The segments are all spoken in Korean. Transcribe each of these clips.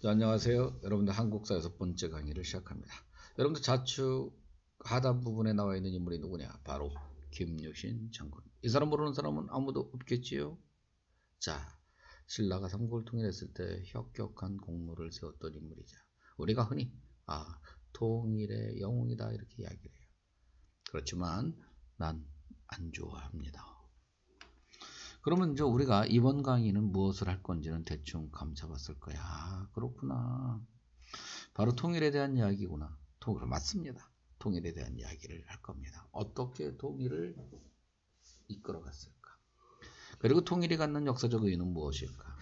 자, 안녕하세요. 여러분들 한국사 6번째 강의를 시작합니다. 여러분들 좌측 하단 부분에 나와 있는 인물이 누구냐? 바로 김유신 장군. 이 사람 모르는 사람은 아무도 없겠지요? 자, 신라가 삼국을 통일했을 때 혁혁한 공로를 세웠던 인물이자 우리가 흔히 통일의 영웅이다 이렇게 이야기를 해요. 그렇지만 난 안 좋아합니다. 그러면 이제 우리가 이번 강의는 무엇을 할 건지는 대충 감 잡았을 거야. 그렇구나. 바로 통일에 대한 이야기구나. 맞습니다. 통일에 대한 이야기를 할 겁니다. 어떻게 통일을 이끌어갔을까? 그리고 통일이 갖는 역사적 의의는 무엇일까?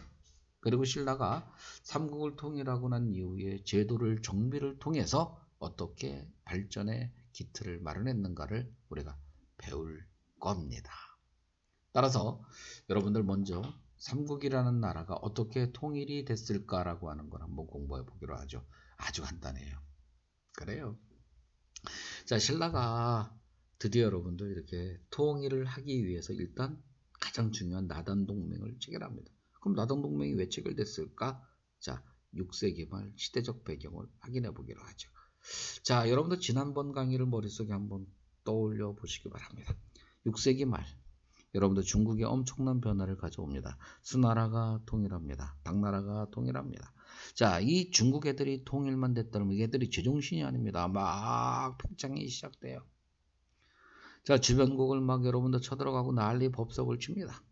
그리고 신라가 삼국을 통일하고 난 이후에 제도를 정비를 통해서 어떻게 발전의 기틀을 마련했는가를 우리가 배울 겁니다. 따라서 여러분들 먼저 삼국이라는 나라가 어떻게 통일이 됐을까라고 하는 걸 한번 공부해 보기로 하죠. 아주 간단해요. 그래요. 자, 신라가 드디어 여러분들 이렇게 통일을 하기 위해서 일단 가장 중요한 나단 동맹을 체결합니다. 그럼 나단 동맹이 왜 체결됐을까? 자, 6세기 말 시대적 배경을 확인해 보기로 하죠. 자, 여러분들 지난번 강의를 머릿속에 한번 떠올려 보시기 바랍니다. 6세기 말 여러분들 중국이 엄청난 변화를 가져옵니다. 수나라가 통일합니다. 당나라가 통일합니다. 자, 이 중국 애들이 통일만 됐다면 얘들이 제정신이 아닙니다. 막 팽창이 시작돼요. 자, 주변국을 막 여러분들 쳐들어가고 난리 법석을 칩니다.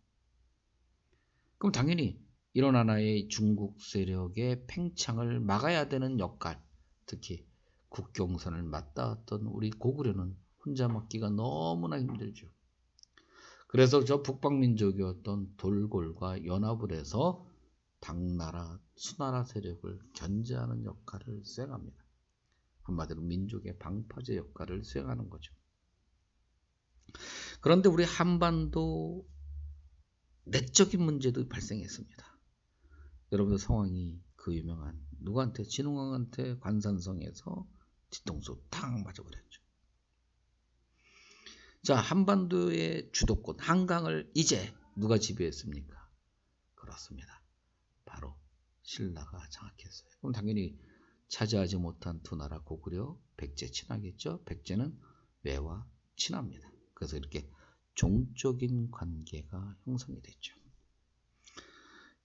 그럼 당연히 이런 하나의 중국 세력의 팽창을 막아야 되는 역할, 특히 국경선을 맞닿았던 우리 고구려는 혼자 막기가 너무나 힘들죠. 그래서 저 북방민족이었던 돌골과 연합을 해서 당나라, 수나라 세력을 견제하는 역할을 수행합니다. 한마디로 민족의 방파제 역할을 수행하는 거죠. 그런데 우리 한반도 내적인 문제도 발생했습니다. 여러분들 상황이 그 유명한 누구한테? 진흥왕한테 관산성에서 뒤통수 탁 맞아버렸죠. 자, 한반도의 주도권, 한강을 이제 누가 지배했습니까? 그렇습니다. 바로 신라가 장악했어요. 그럼 당연히 차지하지 못한 두 나라 고구려, 백제 친하겠죠? 백제는 왜와 친합니다. 그래서 이렇게 종적인 관계가 형성이 됐죠.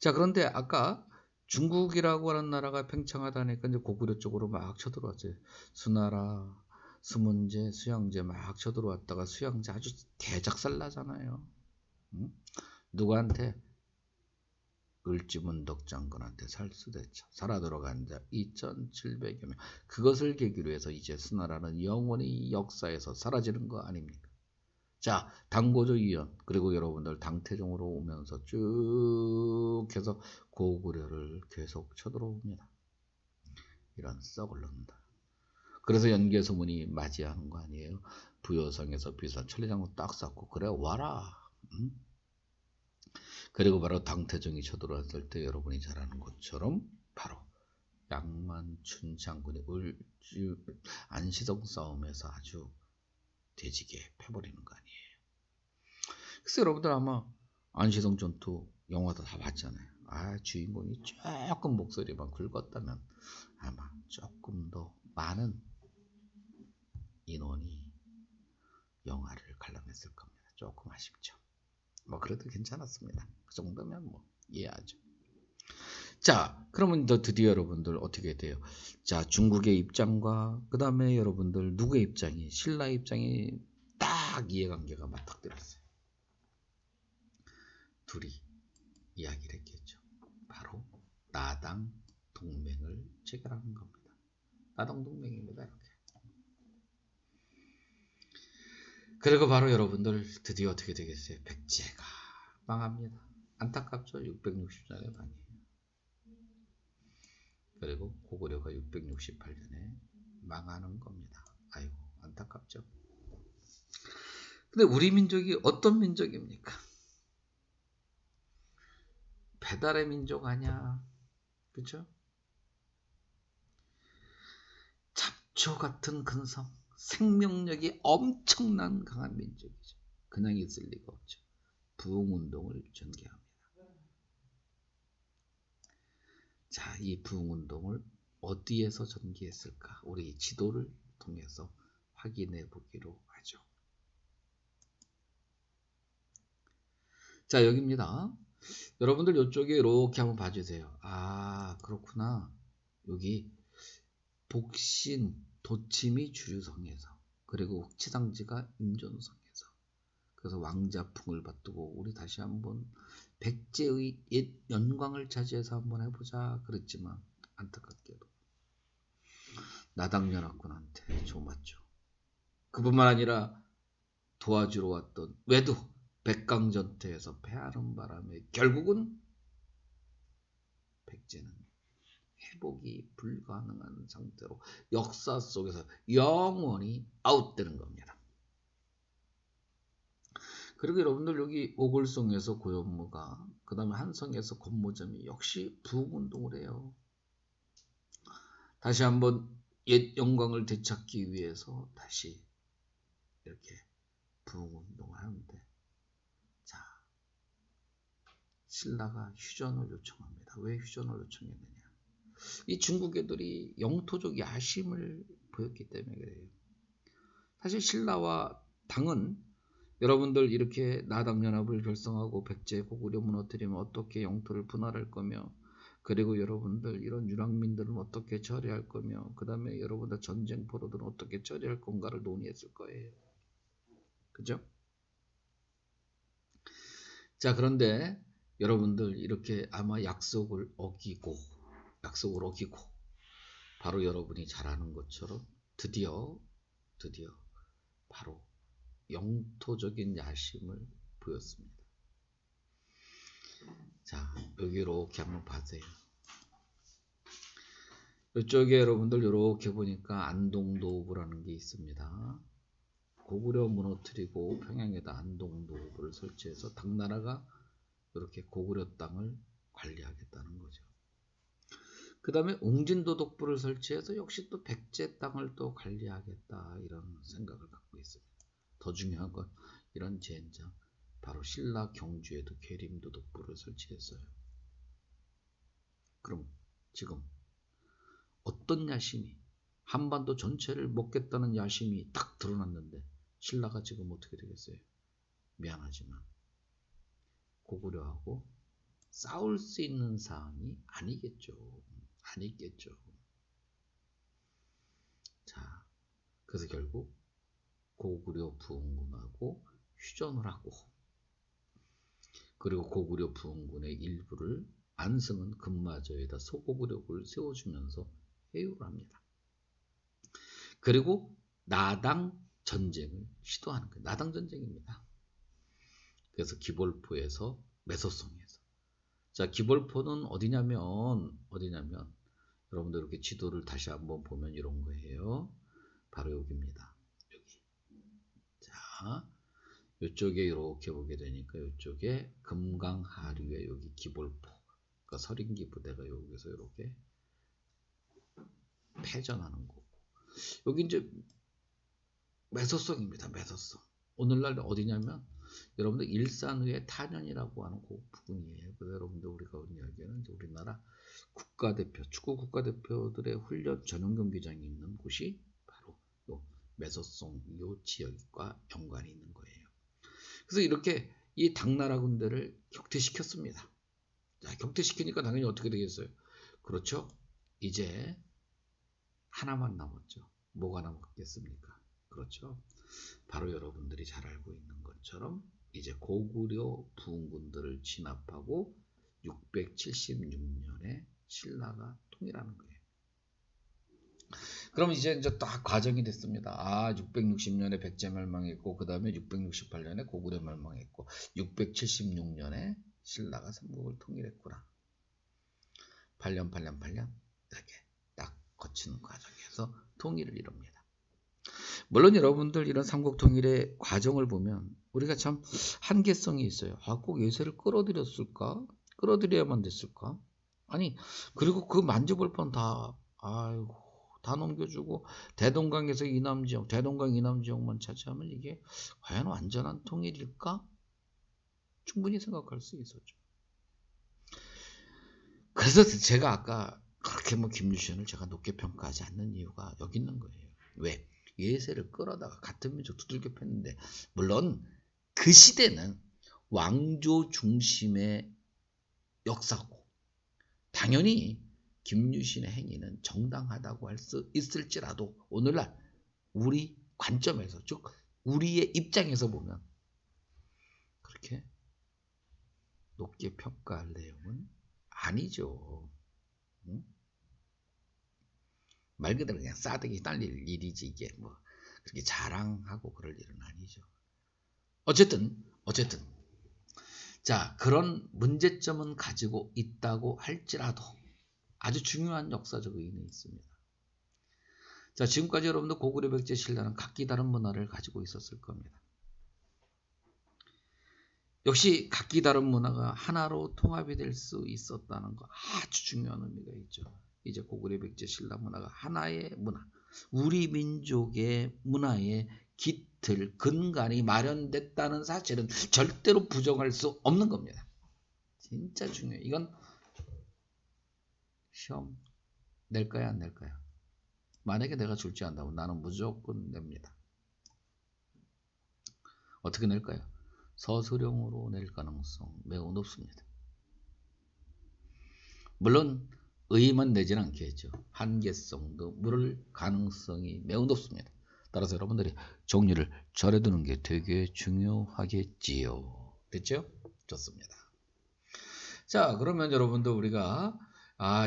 자, 그런데 아까 중국이라고 하는 나라가 팽창하다니까 이제 고구려 쪽으로 막 쳐들어왔어요. 수나라, 수문제, 수양제 막 쳐들어왔다가 수양제 아주 대작살 나잖아요. 응? 누구한테? 을지문덕 장군한테 살수됐죠. 살아 돌아간 자 2700여 명. 그것을 계기로 해서 이제 수나라는 영원히 역사에서 사라지는 거 아닙니까? 자, 당고조 이연 그리고 여러분들 당태종으로 오면서 쭉 해서 고구려를 계속 쳐들어옵니다. 이런 썩을 놈다. 그래서 연개소문이 맞이하는 거 아니에요? 부여성에서 비싼 천리장군 딱 쌓고 그래 와라. 응? 그리고 바로 당태종이 쳐들어왔을 때 여러분이 잘 아는 것처럼 바로 양만춘 장군이 안시성 싸움에서 아주 돼지게 패버리는 거 아니에요. 그래서 여러분들 아마 안시성 전투 영화도 다 봤잖아요. 주인공이 조금 목소리만 굵었다면 아마 조금 더 많은 인원이 영화를 관람했을 겁니다. 조금 아쉽죠. 뭐 그래도 괜찮았습니다. 그 정도면 뭐 이해하죠. 자, 그러면 드디어 여러분들 어떻게 돼요? 자, 중국의 입장과 그 다음에 여러분들 누구의 입장이? 신라의 입장이 딱 이해관계가 맞닥뜨렸어요. 둘이 이야기를 했겠죠. 바로 나당 동맹을 체결하는 겁니다. 나당 동맹입니다. 이렇게. 그리고 바로 여러분들 드디어 어떻게 되겠어요? 백제가 망합니다. 안타깝죠. 660년에 망해요. 그리고 고구려가 668년에 망하는 겁니다. 아이고 안타깝죠. 근데 우리 민족이 어떤 민족입니까? 배달의 민족 아니야. 그렇죠? 잡초 같은 근성, 생명력이 엄청난 강한 민족이죠. 그냥 있을 리가 없죠. 부흥운동을 전개합니다. 자, 이 부흥운동을 어디에서 전개했을까? 우리 지도를 통해서 확인해 보기로 하죠. 자, 여기입니다. 여러분들 이쪽에 이렇게 한번 봐주세요. 아, 그렇구나. 여기 복신, 도침이 주류성에서, 그리고 치상지가 임존성에서, 그래서 왕자풍을 받두고 우리 다시 한번 백제의 옛 영광을 차지해서 한번 해보자 그랬지만 안타깝게도 나당연합군한테 조맞죠. 그뿐만 아니라 도와주러 왔던 외두 백강전투에서 패하는 바람에 결국은 백제는 회복이 불가능한 상태로 역사 속에서 영원히 아웃되는 겁니다. 그리고 여러분들 여기 오글성에서 고현무가, 그 다음에 한성에서 권모점이 역시 부흥운동을 해요. 다시 한번 옛 영광을 되찾기 위해서 다시 이렇게 부흥운동을 하는데, 자, 신라가 휴전을 요청합니다. 왜 휴전을 요청했느냐? 이 중국 애들이 영토적 야심을 보였기 때문에 그래요. 사실 신라와 당은 여러분들 이렇게 나당연합을 결성하고 백제 고구려 무너뜨리면 어떻게 영토를 분할할 거며, 그리고 여러분들 이런 유랑민들은 어떻게 처리할 거며, 그 다음에 여러분들 전쟁 포로들은 어떻게 처리할 건가를 논의했을 거예요. 그죠? 자, 그런데 여러분들 이렇게 아마 약속을 어기고 바로 여러분이 잘 아는 것처럼 드디어 바로 영토적인 야심을 보였습니다. 자, 여기 이렇게 한번 봐세요. 이쪽에 여러분들 이렇게 보니까 안동도읍이라는 게 있습니다. 고구려 무너뜨리고 평양에다 안동도읍을 설치해서 당나라가 이렇게 고구려 땅을 관리하겠다는 거죠. 그 다음에 웅진도독부를 설치해서 역시 또 백제 땅을 또 관리하겠다, 이런 생각을 갖고 있습니다. 더 중요한 건 이런 젠장, 바로 신라 경주에도 계림도독부를 설치했어요. 그럼 지금 어떤 야심이, 한반도 전체를 먹겠다는 야심이 딱 드러났는데 신라가 지금 어떻게 되겠어요? 미안하지만 고구려하고 싸울 수 있는 사안이 아니겠죠. 자, 그래서 결국 고구려 부흥군하고 휴전을 하고, 그리고 고구려 부흥군의 일부를 안승은 금마저에다 소고구려국을 세워주면서 회유를 합니다. 그리고 나당 전쟁을 시도하는 거예요. 나당 전쟁입니다. 그래서 기볼포에서 매소성에서, 자, 기볼포는 어디냐면 여러분들 이렇게 지도를 다시 한번 보면 이런 거예요. 바로 여기입니다. 여기. 자, 이쪽에 이렇게 보게 되니까 이쪽에 금강하류에 여기 기볼포, 그러니까 서린기 부대가 여기서 이렇게 패전하는 거고, 여기 이제 매소성입니다. 매소성. 오늘날 어디냐면 여러분들 일산후의 탄현이라고 하는 그 부분이에요. 그래서 여러분들 우리가 이야기하는 우리나라 국가대표, 축구 국가대표들의 훈련 전용 경기장이 있는 곳이 바로 요 매소성 요 지역과 연관이 있는 거예요. 그래서 이렇게 이 당나라 군대를 격퇴시켰습니다. 자, 격퇴시키니까 당연히 어떻게 되겠어요? 그렇죠? 이제 하나만 남았죠. 뭐가 남았겠습니까? 그렇죠? 바로 여러분들이 잘 알고 있는 것처럼 이제 고구려 부흥군들을 진압하고 676년에 신라가 통일하는 거예요. 그럼 이제 딱 과정이 됐습니다. 아, 660년에 백제 멸망했고, 그 다음에 668년에 고구려 멸망했고, 676년에 신라가 삼국을 통일했구나. 8년 이렇게 딱 거치는 과정에서 통일을 이룹니다. 물론 여러분들 이런 삼국 통일의 과정을 보면 우리가 참 한계성이 있어요. 아, 꼭 예세를 끌어들였을까? 끌어들여야만 됐을까? 아니, 그리고 그 만져볼 뻔 다 넘겨주고 대동강에서 이남지역, 대동강 이남지역만 차지하면 이게 과연 완전한 통일일까? 충분히 생각할 수 있었죠. 그래서 제가 아까 그렇게 뭐 김유신을 제가 높게 평가하지 않는 이유가 여기 있는 거예요. 왜? 예세를 끌어다가 같은 민족 두들겨 팼는데, 물론 그 시대는 왕조 중심의 역사고 당연히 김유신의 행위는 정당하다고 할 수 있을지라도 오늘날 우리 관점에서, 즉 우리의 입장에서 보면 그렇게 높게 평가할 내용은 아니죠. 응? 말 그대로 그냥 싸대기 날릴 일이지, 이게 뭐 그렇게 자랑하고 그럴 일은 아니죠. 어쨌든 자, 그런 문제점은 가지고 있다고 할지라도 아주 중요한 역사적 의의는 있습니다. 자, 지금까지 여러분들 고구려 백제 신라는 각기 다른 문화를 가지고 있었을 겁니다. 역시 각기 다른 문화가 하나로 통합이 될 수 있었다는 거 아주 중요한 의미가 있죠. 이제 고구려 백제 신라 문화가 하나의 문화, 우리 민족의 문화의 깃틀, 근간이 마련됐다는 사실은 절대로 부정할 수 없는 겁니다. 진짜 중요해요. 이건 시험 낼까요, 안 낼까요? 만약에 내가 줄지 않다면 나는 무조건 냅니다. 어떻게 낼까요? 서술형으로 낼 가능성 매우 높습니다. 물론 의의만 내지는 않겠죠. 한계성도 물을 가능성이 매우 높습니다. 따라서 여러분들이 정리를 잘해두는 게 되게 중요하겠지요. 됐죠? 좋습니다. 자, 그러면 여러분들 우리가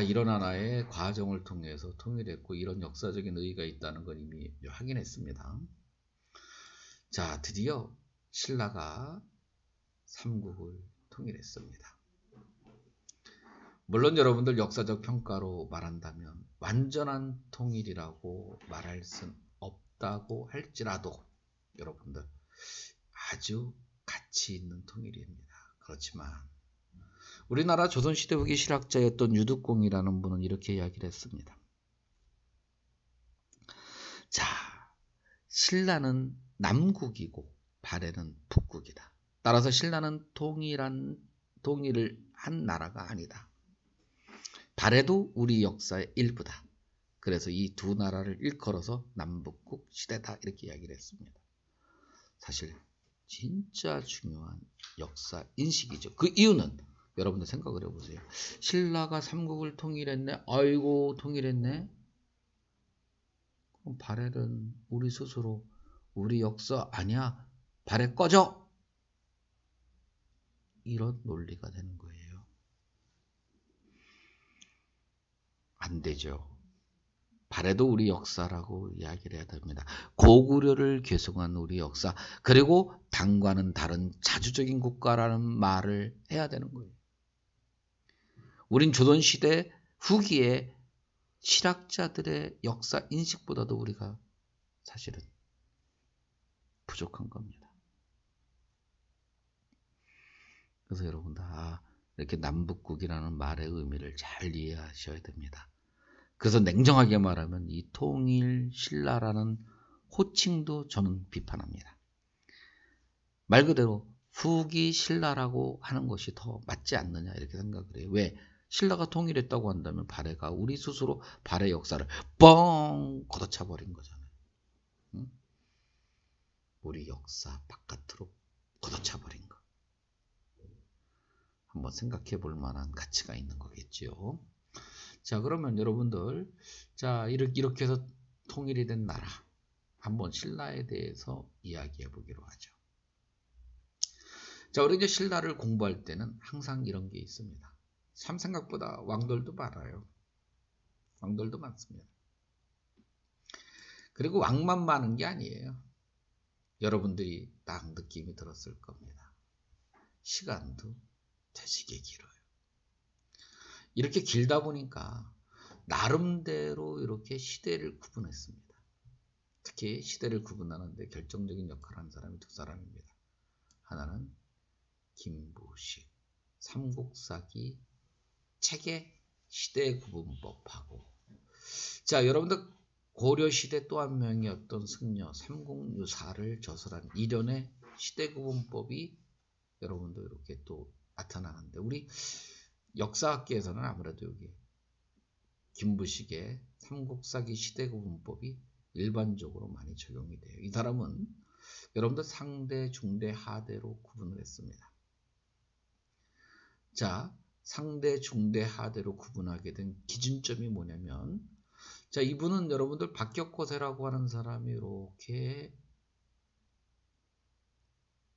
이런 하나의 과정을 통해서 통일했고 이런 역사적인 의의가 있다는 걸 이미 확인했습니다. 자, 드디어 신라가 삼국을 통일했습니다. 물론 여러분들 역사적 평가로 말한다면 완전한 통일이라고 말할 순 없다고 할지라도 여러분들 아주 가치 있는 통일입니다. 그렇지만 우리나라 조선시대 후기 실학자였던 유득공이라는 분은 이렇게 이야기를 했습니다. 자, 신라는 남국이고 발해는 북국이다. 따라서 신라는 통일을 한 나라가 아니다. 발해도 우리 역사의 일부다. 그래서 이 두 나라를 일컬어서 남북국 시대다 이렇게 이야기를 했습니다. 사실 진짜 중요한 역사 인식이죠. 그 이유는 여러분들 생각을 해보세요. 신라가 삼국을 통일했네. 아이고 통일했네. 그럼 발해는 우리 스스로 우리 역사 아니야. 발해 꺼져. 이런 논리가 되는 거예요. 안 되죠. 발해도 우리 역사라고 이야기를 해야 됩니다. 고구려를 계승한 우리 역사, 그리고 당과는 다른 자주적인 국가라는 말을 해야 되는 거예요. 우린 조선시대 후기에 실학자들의 역사 인식보다도 우리가 사실은 부족한 겁니다. 그래서 여러분 다 이렇게 남북국이라는 말의 의미를 잘 이해하셔야 됩니다. 그래서 냉정하게 말하면 이 통일 신라라는 호칭도 저는 비판합니다. 말 그대로 후기 신라라고 하는 것이 더 맞지 않느냐 이렇게 생각을 해요. 왜? 신라가 통일했다고 한다면 발해가 우리 스스로 발해 역사를 뻥 걷어차버린 거잖아요. 응? 우리 역사 바깥으로 걷어차버린 거. 한번 생각해 볼 만한 가치가 있는 거겠지요. 자, 그러면 여러분들 이렇게 해서 통일이 된 나라 한번 신라에 대해서 이야기해 보기로 하죠. 자, 우리 이제 신라를 공부할 때는 항상 이런 게 있습니다. 참 생각보다 왕들도 많아요. 왕들도 많습니다. 그리고 왕만 많은 게 아니에요. 여러분들이 딱 느낌이 들었을 겁니다. 시간도 되게 길어요. 이렇게 길다 보니까 나름대로 이렇게 시대를 구분했습니다. 특히 시대를 구분하는데 결정적인 역할을 한 사람이 두 사람입니다. 하나는 김부식, 삼국사기 책의 시대 구분법하고, 자, 여러분들 고려시대 또 한 명이었던 승려 삼국유사를 저술한 이련의 시대 구분법이 여러분들 이렇게 또 나타나는데, 우리 역사학계에서는 아무래도 여기 김부식의 삼국사기 시대구분법이 일반적으로 많이 적용이 돼요. 이 사람은 여러분들 상대, 중대, 하대로 구분을 했습니다. 자, 상대, 중대, 하대로 구분하게 된 기준점이 뭐냐면, 자, 이분은 여러분들 박격거세라고 하는 사람이 이렇게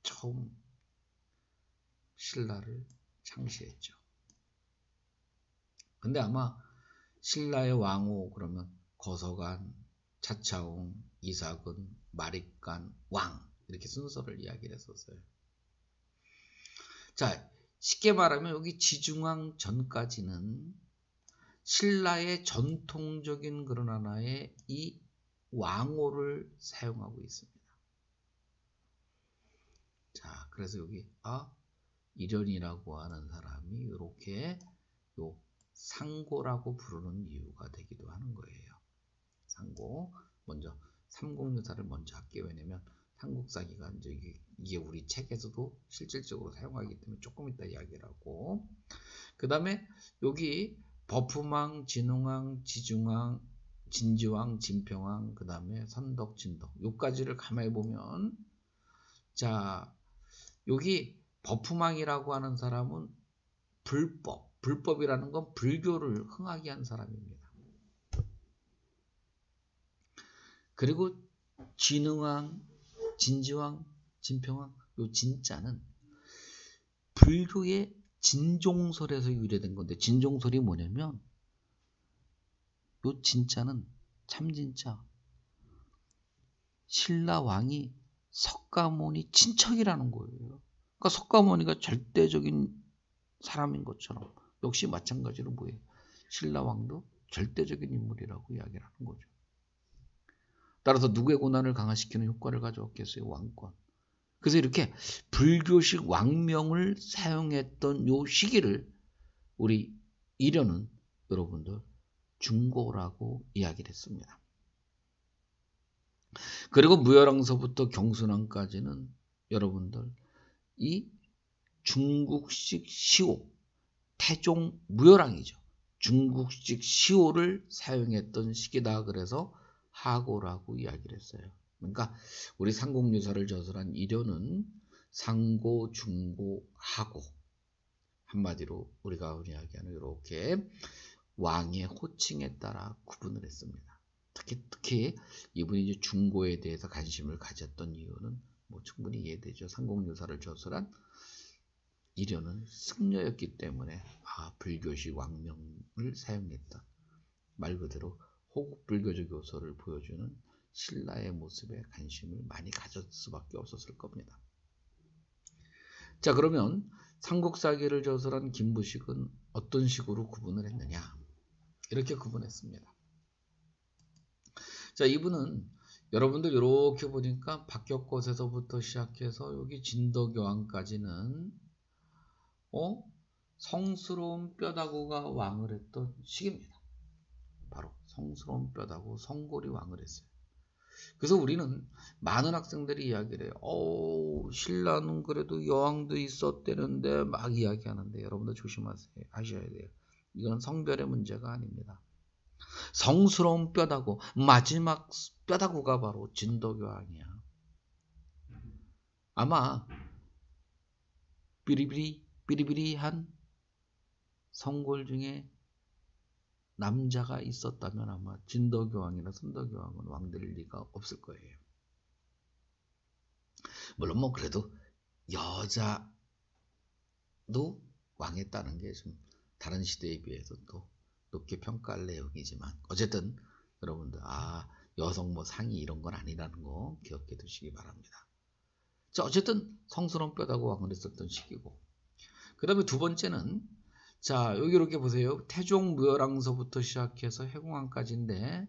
처음 신라를 창시했죠. 근데 아마 신라의 왕후 그러면 거서관, 차차웅, 이삭은, 마립간, 왕 이렇게 순서를 이야기를 했었어요. 자, 쉽게 말하면 여기 지중왕 전까지는 신라의 전통적인 그런 하나의 이 왕호를 사용하고 있습니다. 자, 그래서 여기 이련이라고 하는 사람이 이렇게 요 상고라고 부르는 이유가 되기도 하는 거예요. 상고. 먼저 삼국유사를 먼저 할게요. 왜냐면 삼국사기가 이제 이게 우리 책에서도 실질적으로 사용하기 때문에 조금 이따 이야기를 하고, 그 다음에 여기 버프망, 진흥왕, 지중왕, 진지왕, 진평왕, 그 다음에 선덕, 진덕 요까지를 가만히 보면, 자, 여기 버프망이라고 하는 사람은 불법이라는 건 불교를 흥하게 한 사람입니다. 그리고 진흥왕, 진지왕, 진평왕 요 진자는 불교의 진종설에서 유래된 건데, 진종설이 뭐냐면 요 진자는 참진자 신라왕이 석가모니 친척이라는 거예요. 그러니까 석가모니가 절대적인 사람인 것처럼 역시 마찬가지로 뭐예요? 신라왕도 절대적인 인물이라고 이야기를 하는 거죠. 따라서 누구의 고난을 강화시키는 효과를 가져왔겠어요? 왕권. 그래서 이렇게 불교식 왕명을 사용했던 요 시기를 우리 이련은 여러분들 중고라고 이야기를 했습니다. 그리고 무열왕서부터 경순왕까지는 여러분들 이 중국식 시호, 태종 무열왕이죠. 중국식 시호를 사용했던 시기다. 그래서 하고라고 이야기를 했어요. 그러니까 우리 삼국유사를 저술한 이련은 상고, 중고, 하고, 한마디로 우리가 이야기하는 이렇게 왕의 호칭에 따라 구분을 했습니다. 특히 이분이 이제 중고에 대해서 관심을 가졌던 이유는 뭐 충분히 이해되죠. 삼국유사를 저술한 이련은 승려였기 때문에 불교식 왕명을 사용했다. 말 그대로 호국불교적 요소를 보여주는 신라의 모습에 관심을 많이 가졌을 수밖에 없었을 겁니다. 자, 그러면 삼국사기를 저술한 김부식은 어떤 식으로 구분을 했느냐? 이렇게 구분했습니다. 자, 이분은 여러분들 이렇게 보니까 박격것에서부터 시작해서 여기 진덕여왕까지는 성스러운 뼈다구가 왕을 했던 시기입니다. 바로 성스러운 뼈다구 성골이 왕을 했어요. 그래서 우리는 많은 학생들이 이야기를 해요. 신라는 그래도 여왕도 있었대는데 막 이야기하는데 여러분들 조심하세요. 하셔야 돼요. 이건 성별의 문제가 아닙니다. 성스러운 뼈다구, 마지막 뼈다구가 바로 진덕여왕이야. 아마 비리비리한 성골 중에 남자가 있었다면 아마 진덕여왕이나 선덕여왕은 왕될 리가 없을 거예요. 물론 뭐 그래도 여자도 왕했다는 게 좀 다른 시대에 비해서 또 높게 평가할 내용이지만, 어쨌든 여러분들 여성 뭐 상위 이런 건 아니라는 거 기억해 두시기 바랍니다. 자, 어쨌든 성스러운 뼈다구 왕을 했었던 시기고, 그 다음에 두 번째는, 자, 여기 이렇게 보세요. 태종 무열왕서부터 시작해서 해공왕까지인데,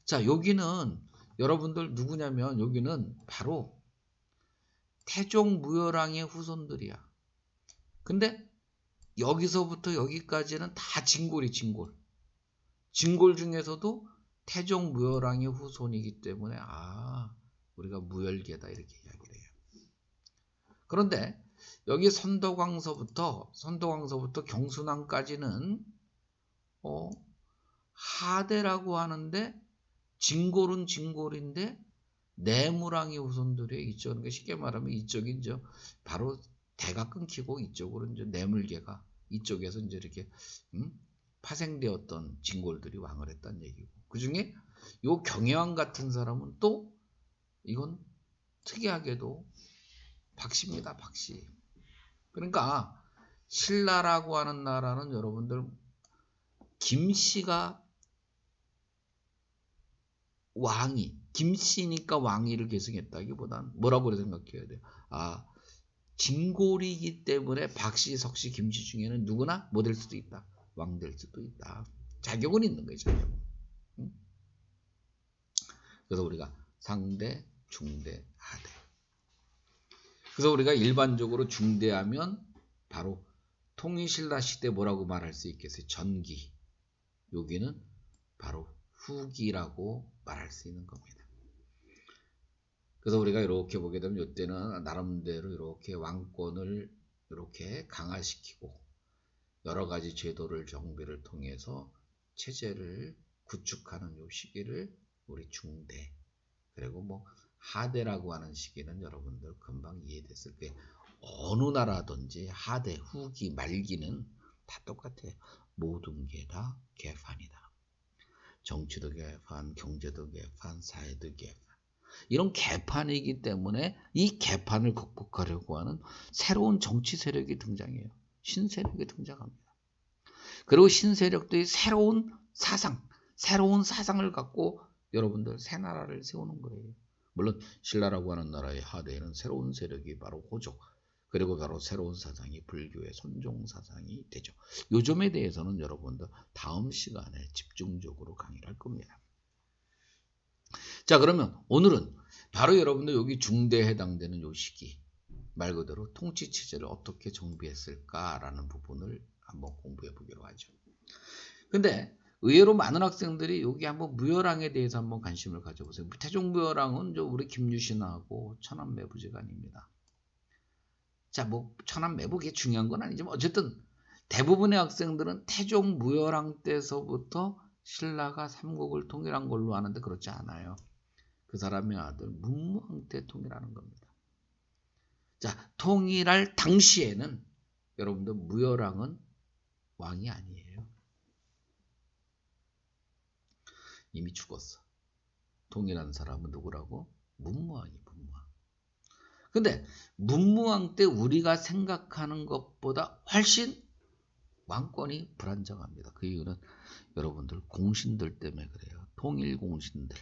자, 여기는 여러분들 누구냐면 여기는 바로 태종 무열왕의 후손들이야. 근데 여기서부터 여기까지는 다 진골이 진골. 진골 중에서도 태종 무열왕의 후손이기 때문에 우리가 무열계다 이렇게 이야기를 해요. 그런데 여기 선덕왕서부터 경순왕까지는 하대라고 하는데 진골은 진골인데 내무랑이 후손들이 이쪽, 그러니까 쉽게 말하면 이쪽이 이제 바로 대가 끊기고 이쪽으로 이제 내물계가 이쪽에서 이제 이렇게 파생되었던 진골들이 왕을 했다는 얘기고, 그 중에 요 경혜왕 같은 사람은 또 이건 특이하게도 박씨입니다. 박씨. 그러니까 신라라고 하는 나라는 여러분들 김씨가 왕이, 김씨니까 왕위를 계승했다기보다는 뭐라고 생각해야 돼요? 진골이기 때문에 박씨, 석씨, 김씨 중에는 누구나 뭐 될 수도 있다. 왕 될 수도 있다. 자격은 있는 거예요. 자격은. 그래서 우리가 상대, 중대, 하대. 그래서 우리가 일반적으로 중대하면 바로 통일신라 시대 뭐라고 말할 수 있겠어요? 전기. 여기는 바로 후기라고 말할 수 있는 겁니다. 그래서 우리가 이렇게 보게 되면 이때는 나름대로 이렇게 왕권을 이렇게 강화시키고 여러 가지 제도를 정비를 통해서 체제를 구축하는 요 시기를 우리 중대, 그리고 뭐 하대라고 하는 시기는 여러분들 금방 이해됐을 거예요. 어느 나라든지 하대, 후기, 말기는 다 똑같아요. 모든 게 다 개판이다. 정치도 개판, 경제도 개판, 사회도 개판. 이런 개판이기 때문에 이 개판을 극복하려고 하는 새로운 정치 세력이 등장해요. 신세력이 등장합니다. 그리고 신세력들이 새로운 사상을 갖고 여러분들 새 나라를 세우는 거예요. 물론 신라라고 하는 나라의 하대에는 새로운 세력이 바로 호족, 그리고 바로 새로운 사상이 불교의 선종 사상이 되죠. 요 점에 대해서는 여러분들 다음 시간에 집중적으로 강의를 할 겁니다. 자, 그러면 오늘은 바로 여러분들 여기 중대에 해당되는 요 시기, 말 그대로 통치체제를 어떻게 정비했을까라는 부분을 한번 공부해 보기로 하죠. 근데 의외로 많은 학생들이 여기 한번 무열왕에 대해서 한번 관심을 가져보세요. 태종무열왕은 우리 김유신하고 천안매부지간입니다. 자, 뭐 천안매부 그게 중요한 건 아니지만 어쨌든 대부분의 학생들은 태종무열왕 때서부터 신라가 삼국을 통일한 걸로 아는데 그렇지 않아요. 그 사람의 아들 문무왕 때 통일하는 겁니다. 자, 통일할 당시에는 여러분들 무열왕은 왕이 아니에요. 이미 죽었어. 통일한 사람은 누구라고? 문무왕이 문무왕. 근데 문무왕 때 우리가 생각하는 것보다 훨씬 왕권이 불안정합니다. 그 이유는 여러분들 공신들 때문에 그래요. 통일 공신들.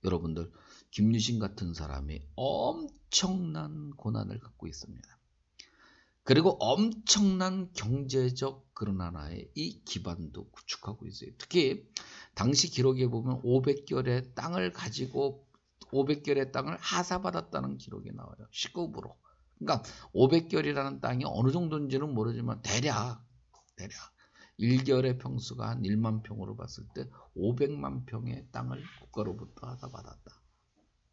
여러분들 김유신 같은 사람이 엄청난 고난을 갖고 있습니다. 그리고 엄청난 경제적 그런 하나의 이 기반도 구축하고 있어요. 특히 당시 기록에 보면 500결의 땅을 가지고 500결의 땅을 하사받았다는 기록이 나와요. 19부로. 그러니까 500결이라는 땅이 어느 정도인지는 모르지만 대략 1결의 평수가 한 1만 평으로 봤을 때 500만 평의 땅을 국가로부터 하사받았다.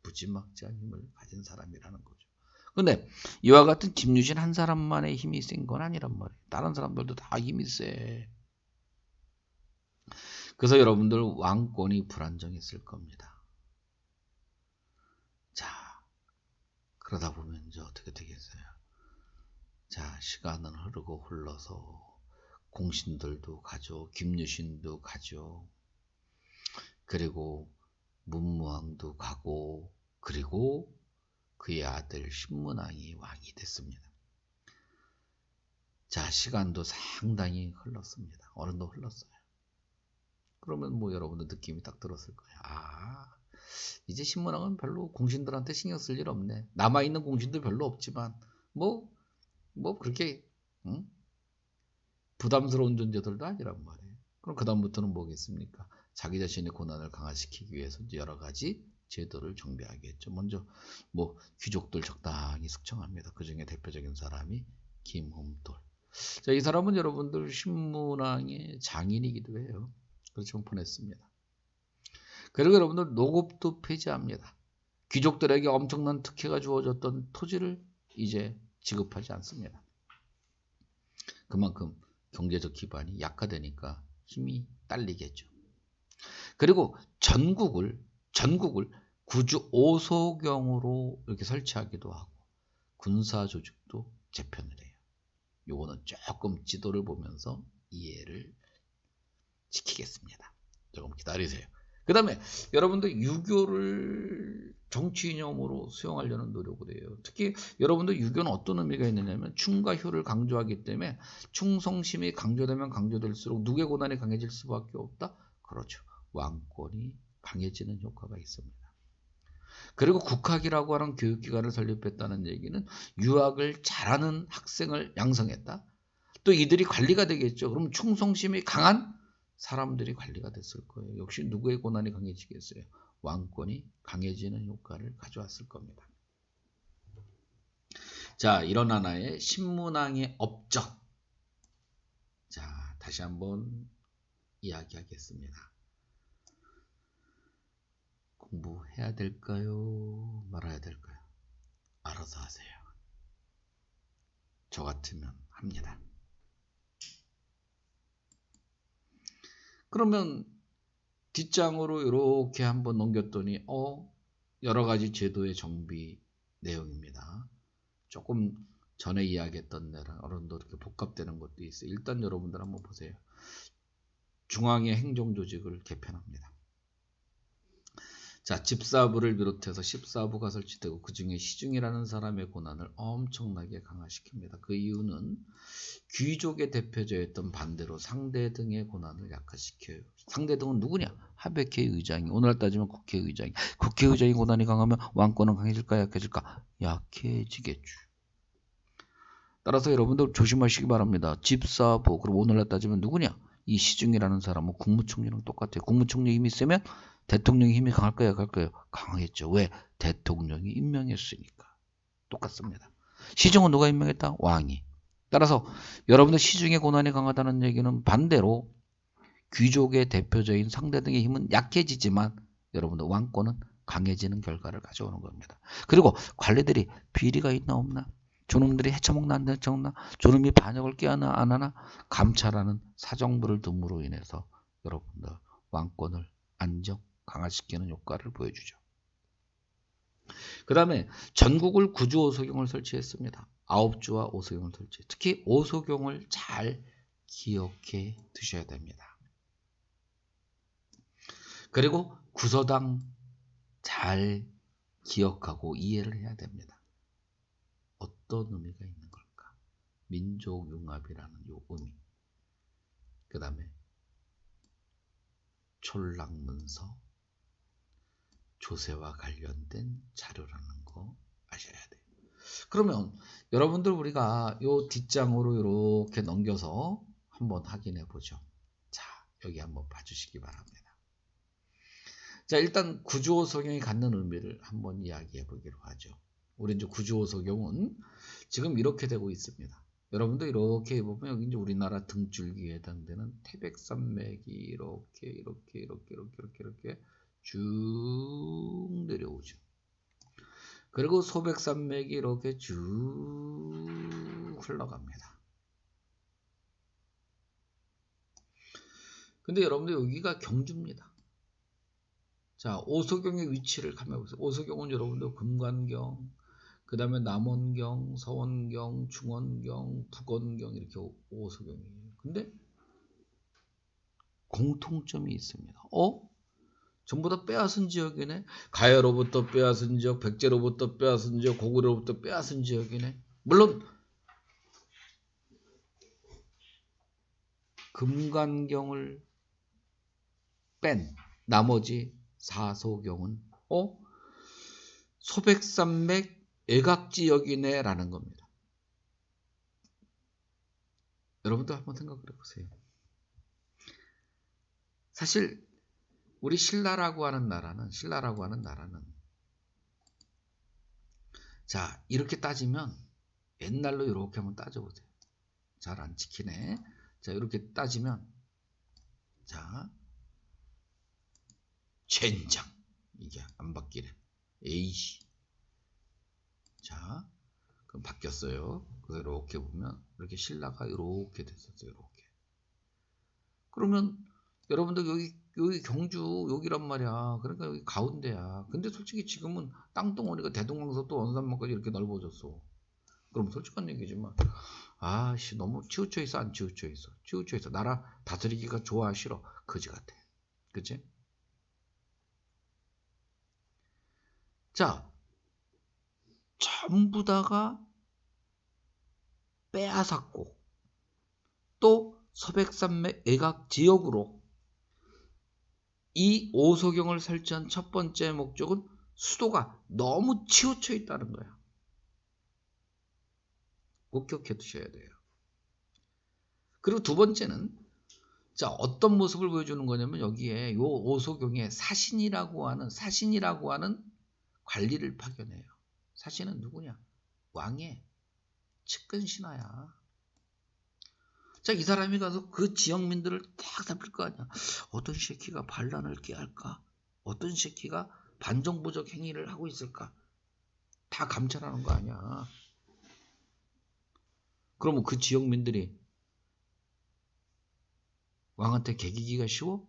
무지막지한 힘을 가진 사람이라는 거죠. 근데 이와 같은 김유신 한 사람만의 힘이 센 건 아니란 말이에요. 다른 사람들도 다 힘이 세. 그래서 여러분들 왕권이 불안정했을 겁니다. 자, 그러다 보면 이제 어떻게 되겠어요? 자, 시간은 흐르고 흘러서 공신들도 가죠. 김유신도 가죠. 그리고 문무왕도 가고, 그리고 그의 아들 신문왕이 왕이 됐습니다. 자, 시간도 상당히 흘렀습니다. 어느 정도 흘렀어요. 그러면 뭐 여러분들 느낌이 딱 들었을 거예요. 이제 신문왕은 별로 공신들한테 신경 쓸 일 없네. 남아있는 공신도 별로 없지만 뭐 그렇게 부담스러운 존재들도 아니란 말이에요. 그럼 그 다음부터는 뭐겠습니까? 자기 자신의 고난을 강화시키기 위해서 여러 가지 제도를 정비하겠죠. 먼저 뭐 귀족들 적당히 숙청합니다. 그 중에 대표적인 사람이 김흠돌. 자, 이 사람은 여러분들 신문왕의 장인이기도 해요. 그렇지만 보냈습니다. 그리고 여러분들 노급도 폐지합니다. 귀족들에게 엄청난 특혜가 주어졌던 토지를 이제 지급하지 않습니다. 그만큼 경제적 기반이 약화되니까 힘이 딸리겠죠. 그리고 전국을 구주 5소경으로 이렇게 설치하기도 하고 군사 조직도 재편을 해요. 요거는 조금 지도를 보면서 이해를 시키겠습니다. 조금 기다리세요. 그 다음에 여러분들 유교를 정치 이념으로 수용하려는 노력을 해요. 특히 여러분들 유교는 어떤 의미가 있느냐면 충과 효를 강조하기 때문에 충성심이 강조되면 강조될수록 누구의 고난이 강해질 수밖에 없다? 그렇죠. 왕권이 강해지는 효과가 있습니다. 그리고 국학이라고 하는 교육기관을 설립했다는 얘기는 유학을 잘하는 학생을 양성했다. 또 이들이 관리가 되겠죠. 그럼 충성심이 강한 사람들이 관리가 됐을 거예요. 역시 누구의 고난이 강해지겠어요? 왕권이 강해지는 효과를 가져왔을 겁니다. 자, 이런 하나의 신문왕의 업적. 자, 다시 한번 이야기하겠습니다. 공부해야 될까요? 말아야 될까요? 알아서 하세요. 저 같으면 합니다. 그러면 뒷장으로 이렇게 한번 넘겼더니 여러 가지 제도의 정비 내용입니다. 조금 전에 이야기했던 데랑 이렇게 복합되는 것도 있어요. 일단 여러분들 한번 보세요. 중앙의 행정조직을 개편합니다. 자, 집사부를 비롯해서 14부가 설치되고 그 중에 시중이라는 사람의 권한을 엄청나게 강화시킵니다. 그 이유는 귀족의 대표자였던 반대로 상대 등의 권한을 약화시켜요. 상대 등은 누구냐? 하백회 의장이, 오늘 따지면 국회의장이. 국회의장이 권한이 강하면 왕권은 강해질까 약해질까? 약해지겠죠. 따라서 여러분들 조심하시기 바랍니다. 집사부, 그럼 오늘날 따지면 누구냐? 이 시중이라는 사람은 국무총리랑 똑같아요. 국무총리 힘이 세면 대통령의 힘이 강할까요? 약할까요? 강하겠죠. 왜? 대통령이 임명했으니까. 똑같습니다. 시중은 누가 임명했다? 왕이. 따라서 여러분들 시중의 권한이 강하다는 얘기는 반대로 귀족의 대표적인 상대 등의 힘은 약해지지만 여러분들 왕권은 강해지는 결과를 가져오는 겁니다. 그리고 관리들이 비리가 있나 없나? 저놈들이 해쳐먹나 안 해쳐먹나? 저놈이 반역을 깨하나 안 하나? 감찰하는 사정부를 둠으로 인해서 여러분들 왕권을 안정 강화시키는 효과를 보여주죠. 그 다음에 전국을 구주 오소경을 설치했습니다. 9주와 오소경을 설치. 특히 오소경을 잘 기억해 두셔야 됩니다. 그리고 구서당 잘 기억하고 이해를 해야 됩니다. 어떤 의미가 있는 걸까? 민족융합이라는 요 의미. 그 다음에 촐락문서, 조세와 관련된 자료라는 거 아셔야 돼요. 그러면 여러분들 우리가 요 뒷장으로 이렇게 넘겨서 한번 확인해 보죠. 자, 여기 한번 봐주시기 바랍니다. 자, 일단 구주오소경이 갖는 의미를 한번 이야기해 보기로 하죠. 우리 이제 구주오소경은 지금 이렇게 되고 있습니다. 여러분도 이렇게 보면 여기 이제 우리나라 등줄기에 해당되는 태백산맥이 이렇게 쭉 내려오죠. 그리고 소백산맥이 이렇게 쭉 흘러갑니다. 근데 여러분들 여기가 경주입니다. 자, 오소경의 위치를 가만 보세요. 오소경은 여러분들 금관경, 그 다음에 남원경, 서원경, 중원경, 북원경 이렇게 오소경이에요. 근데 공통점이 있습니다. 전부 다 빼앗은 지역이네. 가야로부터 빼앗은 지역, 백제로부터 빼앗은 지역, 고구려로부터 빼앗은 지역이네. 물론 금관경을 뺀 나머지 사소경은 소백산맥 애각지역이네 라는 겁니다. 여러분도 한번 생각을 해보세요. 사실 우리 신라라고 하는 나라는 자, 이렇게 따지면 옛날로 이렇게 한번 따져보세요. 잘 안 찍히네. 자, 이렇게 따지면 자, 젠장 이게 안 바뀌네. 에이씨. 자, 바뀌었어요. 그래서 이렇게 보면 이렇게 신라가 이렇게 됐었어요. 이렇게. 그러면 여러분들 여기 경주 여기란 말이야. 그러니까 여기 가운데야. 근데 솔직히 지금은 땅덩어리가 대동강서도 원산만까지 이렇게 넓어졌어. 그럼 솔직한 얘기지만 아씨 너무 치우쳐 있어 안 치우쳐 있어? 치우쳐 있어. 나라 다스리기가 좋아 싫어? 거지 같아. 그치? 자, 전부 다가 빼앗았고 또 서백산맥 외곽 지역으로 이 오소경을 설치한 첫 번째 목적은 수도가 너무 치우쳐 있다는 거야. 꼭 기억해 두셔야 돼요. 그리고 두 번째는 자 어떤 모습을 보여주는 거냐면 여기에 요 오소경에 사신이라고 하는 관리를 파견해요. 사신은 누구냐? 왕의 측근 신하야. 자, 이 사람이 가서 그 지역민들을 딱 살필 거 아니야. 어떤 새끼가 반란을 깨할까? 어떤 새끼가 반정부적 행위를 하고 있을까? 다 감찰하는 거 아니야. 그러면 그 지역민들이 왕한테 개기기가 쉬워?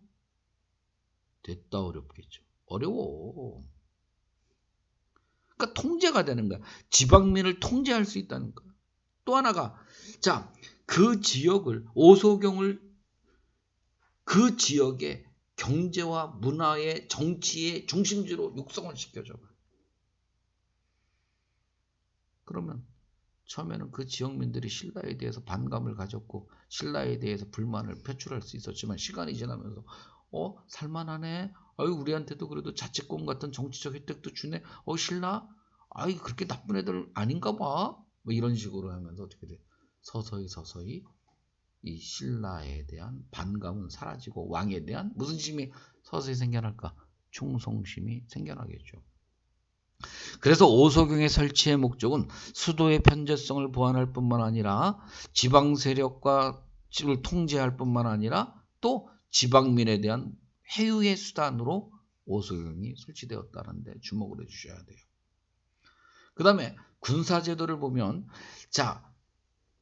됐다 어렵겠죠. 어려워. 그러니까 통제가 되는 거야. 지방민을 통제할 수 있다는 거야. 또 하나가 자, 그 지역을 오소경을 그 지역의 경제와 문화의 정치의 중심지로 육성을 시켜줘. 그러면 처음에는 그 지역민들이 신라에 대해서 반감을 가졌고 신라에 대해서 불만을 표출할 수 있었지만 시간이 지나면서 살만하네. 아유 우리한테도 그래도 자치권 같은 정치적 혜택도 주네. 신라? 아이 그렇게 나쁜 애들 아닌가 봐. 뭐 이런 식으로 하면서 어떻게 돼? 서서히 이 신라에 대한 반감은 사라지고 왕에 대한 무슨 심이 서서히 생겨날까? 충성심이 생겨나겠죠. 그래서 오소경의 설치의 목적은 수도의 편제성을 보완할 뿐만 아니라 지방 세력과 를 통제할 뿐만 아니라 또 지방민에 대한 회유의 수단으로 오소경이 설치되었다는 데 주목을 해주셔야 돼요. 그 다음에 군사제도를 보면 자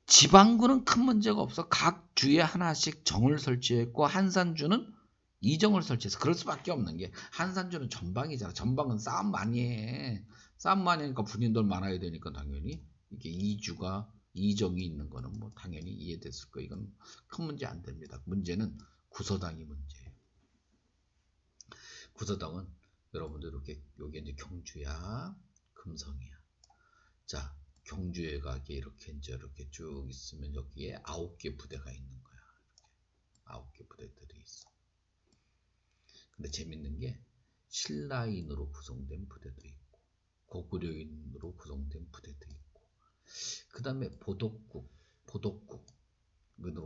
지방군은 큰 문제가 없어. 각 주에 하나씩 정을 설치했고 한산주는 이정을 설치해서 그럴 수밖에 없는 게 한산주는 전방이잖아. 전방은 싸움 많이 해. 싸움 많이 하니까 군인들 많아야 되니까 당연히 이게 이주가 이정이 있는 거는 뭐 당연히 이해됐을 거. 이건 큰 문제 안 됩니다. 문제는 구서당이 문제예요. 구서당은 여러분들 이렇게 여기 이제 경주야, 금성이야. 자. 경주에 가게 이렇게 쭉 있으면 여기에 9개 부대가 있는 거야. 9개 부대들이 있어. 근데 재밌는 게 신라인으로 구성된 부대도 있고 고구려인으로 구성된 부대도 있고 그 다음에 보독국으로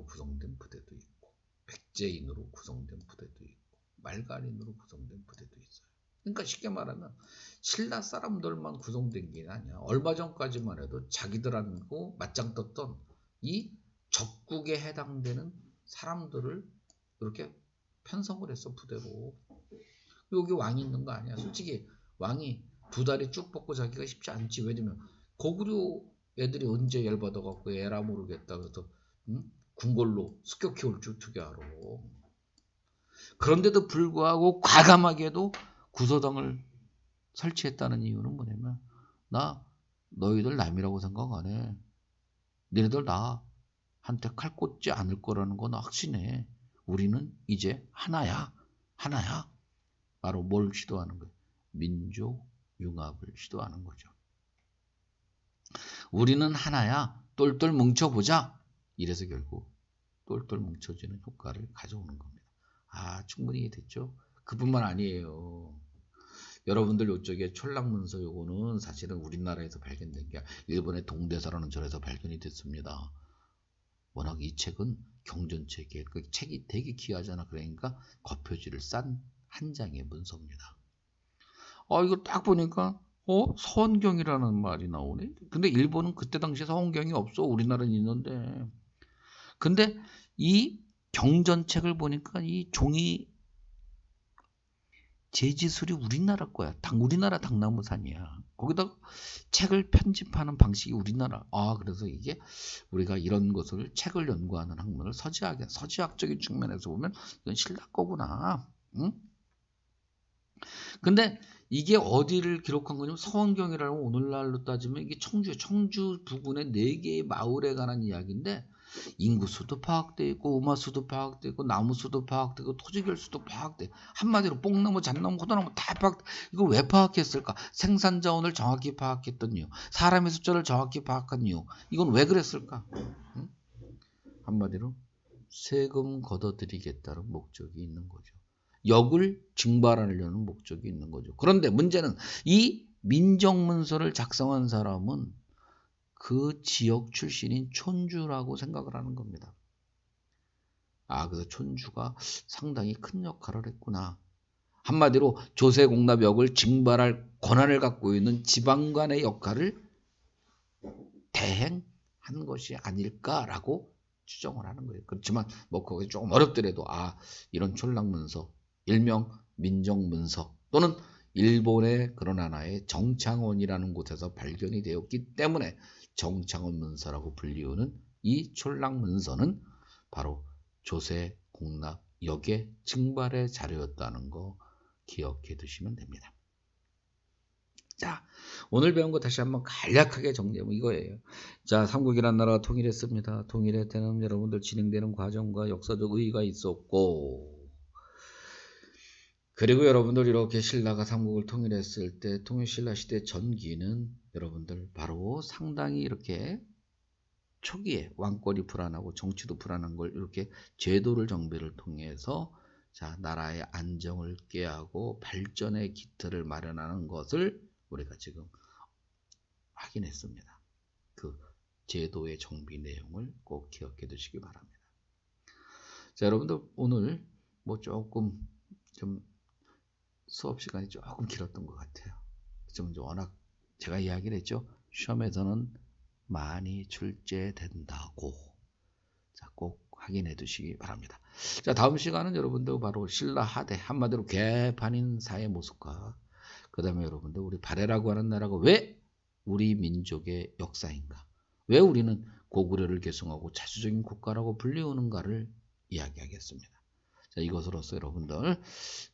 구성된 부대도 있고 백제인으로 구성된 부대도 있고 말갈인으로 구성된 부대도 있어요. 그러니까 쉽게 말하면 신라 사람들만 구성된 게 아니야. 얼마 전까지만 해도 자기들하고 맞짱 떴던 이 적국에 해당되는 사람들을 이렇게 편성을 했어 부대로. 여기 왕이 있는 거 아니야. 솔직히 왕이 두 다리 쭉 뻗고 자기가 쉽지 않지. 왜냐면 고구려 애들이 언제 열받아갖고 에라 모르겠다 그래서 궁궐로 습격해올 줄 어떻게 알아. 그런데도 불구하고 과감하게도 구서당을 설치했다는 이유는 뭐냐면 나 너희들 남이라고 생각 안 해. 너희들 나한테 칼 꽂지 않을 거라는 건 확신해. 우리는 이제 하나야. 바로 뭘 시도하는 거예요? 민족 융합을 시도하는 거죠. 우리는 하나야. 똘똘 뭉쳐보자. 이래서 결국 똘똘 뭉쳐지는 효과를 가져오는 겁니다. 충분히 이해됐죠? 그뿐만 아니에요. 여러분들 요쪽에 촐락문서 요거는 사실은 우리나라에서 발견된 게 일본의 동대사라는 절에서 발견이 됐습니다. 워낙 이 책은 경전책이에요. 그 책이 되게 귀하잖아. 그러니까 겉표지를 싼 한 장의 문서입니다. 이거 딱 보니까 서원경이라는 말이 나오네. 근데 일본은 그때 당시에 서원경이 없어. 우리나라는 있는데. 근데 이 경전책을 보니까 이 종이 제지술이 우리나라 거야. 우리나라 당나무산이야. 거기다가 책을 편집하는 방식이 우리나라. 그래서 이게 우리가 이런 것을 책을 연구하는 학문을 서지학적인 측면에서 보면 이건 신라 거구나. 응? 근데 이게 어디를 기록한 거냐면 서원경이라는 오늘날로 따지면 이게 청주 부근의 4개의 마을에 관한 이야기인데 인구수도 파악돼 있고 음화수도 파악돼 있고 나무수도 파악돼 있고 토지결수도 파악돼. 한마디로 뽕나무, 잣나무, 호두나무 다 파악. 이거 왜 파악했을까? 생산자원을 정확히 파악했던 이유, 사람의 숫자를 정확히 파악한 이유. 이건 왜 그랬을까? 응? 한마디로 세금 걷어들이겠다는 목적이 있는 거죠. 역을 증발하려는 목적이 있는 거죠. 그런데 문제는 이 민정문서를 작성한 사람은 그 지역 출신인 촌주라고 생각을 하는 겁니다. 그래서 촌주가 상당히 큰 역할을 했구나. 한마디로 조세공납역을 증발할 권한을 갖고 있는 지방관의 역할을 대행한 것이 아닐까라고 추정을 하는 거예요. 그렇지만 거기 조금 어렵더라도 이런 촌락문서, 일명 민정문서 또는 일본의 그런 하나의 정창원이라는 곳에서 발견이 되었기 때문에 정창원 문서라고 불리우는 이 촌락문서는 바로 조세 공납 역의 증발의 자료였다는 거 기억해 두시면 됩니다. 자, 오늘 배운 거 다시 한번 간략하게 정리하면 이거예요. 자, 삼국이라는 나라가 통일했습니다. 통일할 때는 여러분들 진행되는 과정과 역사적 의의가 있었고, 그리고 여러분들 이렇게 신라가 삼국을 통일했을 때 통일신라 시대 전기는 여러분들 바로 상당히 이렇게 초기에 왕권이 불안하고 정치도 불안한 걸 이렇게 제도를 정비를 통해서 나라의 안정을 꾀하고 발전의 기틀을 마련하는 것을 우리가 지금 확인했습니다. 그 제도의 정비 내용을 꼭 기억해 두시기 바랍니다. 자, 여러분들 오늘 조금 좀 수업 시간이 조금 길었던 것 같아요. 좀 워낙 제가 이야기를 했죠. 시험에서는 많이 출제된다고. 자, 꼭 확인해 두시기 바랍니다. 자, 다음 시간은 여러분들 바로 신라 하대, 한마디로 개판인사의 모습과 그 다음에 여러분들 우리 발해라고 하는 나라가 왜 우리 민족의 역사인가, 왜 우리는 고구려를 계승하고 자주적인 국가라고 불리우는가를 이야기하겠습니다. 자, 이것으로서 여러분들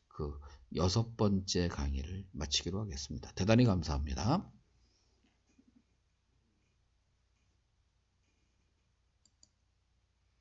그 6번째 강의를 마치기로 하겠습니다. 대단히 감사합니다.